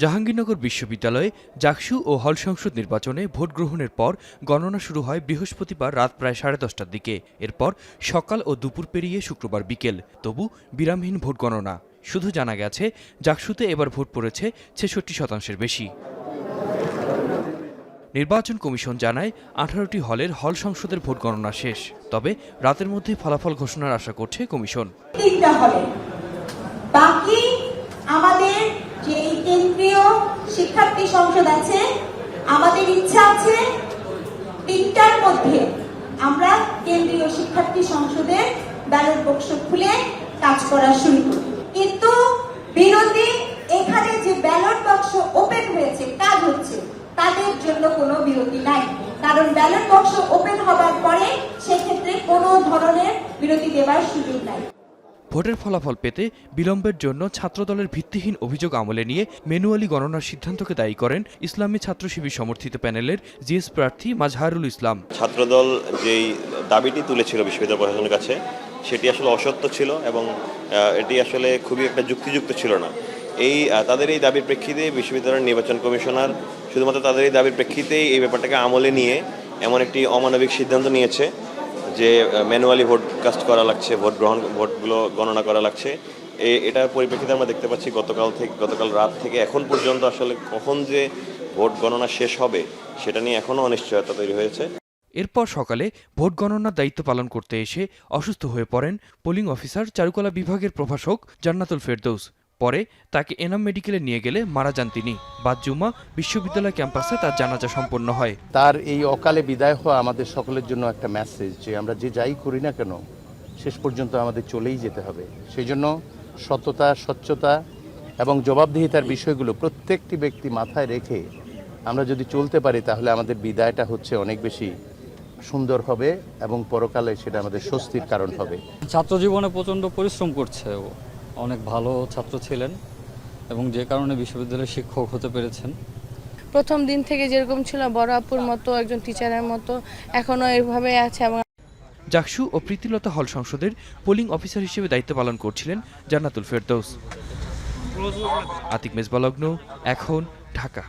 জাহাঙ্গীরনগর বিশ্ববিদ্যালয়ে জাকসু ও হল সংসদ নির্বাচনে ভোট গ্রহণের পর গণনা শুরু হয় বৃহস্পতিবার রাত প্রায় 10:30টার দিকে। এরপর সকাল ও দুপুর পেরিয়ে শুক্রবার বিকেল, তবু বিরামহীন ভোট গণনা। শুধু জানা গেছে, জাকসুতে এবার ভোট পড়েছে 66% বেশি। নির্বাচন কমিশন জানায় 18টি হলের হল সংসদের ভোট গণনা শেষ, তবে রাতের মধ্যে ফলাফল ঘোষণার আশা করছে কমিশন। বাকি আমাদের যে কেন্দ্রীয় শিক্ষার্থী সংসদ আছে, আমাদের ইচ্ছা আছে 3টার মধ্যে আমরা কেন্দ্রীয় শিক্ষার্থী সংসদের ব্যালট বাক্স খুলে কাজ করা শুরু করি। কিন্তু বিরোধী এখানে যে ব্যালট বাক্স ওপেন হয়েছে, কাজ হচ্ছে, তাদের জন্য কোনো বিরতি নাই, কারণ ব্যালট বাক্স ওপেন হবার পরে সেক্ষেত্রে কোনো ধরনের বিরতি দেওয়ার সুযোগ নাই। ভোটের ফলাফল পেতে বিলম্বের জন্য ছাত্রদলের ভিত্তিহীন অভিযোগ আমলে নিয়ে ম্যানুয়ালি গণনার সিদ্ধান্তকে দায়ী করেন ইসলামী ছাত্র শিবির সমর্থিত প্যানেলের জিএস প্রার্থী মাজহারুল ইসলাম। ছাত্রদল যেই দাবিটি তুলেছিল বিশ্ববিদ্যালয় প্রশাসনের কাছে, সেটি আসলে অসত্য ছিল এবং এটি আসলে খুবই একটা যুক্তিযুক্ত ছিল না। তাদের এই দাবির প্রেক্ষিতে বিশ্ববিদ্যালয়ের নির্বাচন কমিশনার শুধুমাত্র তাদের এই দাবির প্রেক্ষিতেই এই ব্যাপারটাকে আমলে নিয়ে এমন একটি অমানবিক সিদ্ধান্ত নিয়েছে যে ম্যানুয়ালি ভোট কাস্ট করা লাগছে, ভোটগুলো গণনা করা লাগছে। এটার পরিপ্রেক্ষিতে আমরা দেখতে পাচ্ছি গতকাল রাত থেকে এখন পর্যন্ত আসলে কখন যে ভোট গণনা শেষ হবে সেটা নিয়ে এখনও অনিশ্চয়তা তৈরি হয়েছে। এরপর সকালে ভোট গণনার দায়িত্ব পালন করতে এসে অসুস্থ হয়ে পড়েন পোলিং অফিসার চারুকলা বিভাগের প্রভাষক জান্নাতুল ফেরদৌস। পরে তাকে এনাম মেডিকেলে নিয়ে গেলে মারা যান তিনি। বাদ জুমা বিশ্ববিদ্যালয় ক্যাম্পাসে তার জানাজা সম্পন্ন হয়। তার এই অকালে বিদায় হওয়া আমাদের সকলের জন্য একটা মেসেজ যে আমরা যে যাই করি না কেন শেষ পর্যন্ত আমাদের চলেই যেতে হবে। সেই জন্য সততা, স্বচ্ছতা এবং জবাবদিহিতার বিষয়গুলো প্রত্যেকটি ব্যক্তি মাথায় রেখে আমরা যদি চলতে পারি তাহলে আমাদের বিদায়টা হচ্ছে অনেক বেশি সুন্দর হবে এবং পরকালে সেটা আমাদের স্বস্তির কারণ হবে। ছাত্র জীবনে প্রচণ্ড পরিশ্রম করছে, ও অনেক ভালো ছাত্র ছিলেন এবং যে কারণে বিশ্ববিদ্যালয়ের শিক্ষক হতে পেরেছেন। প্রথম দিন থেকে যেরকম ছিল বড় আপুর মতো একজন টিচারের মতো এখনো এভাবে আছে। এবং জাকসু ও প্রীতিলতা হল সংসদের পোলিং অফিসার হিসেবে দায়িত্ব পালন করছিলেন জান্নাতুল ফেরদৌস। আতিক মেজবাহ লগ্ন, এখন, ঢাকা।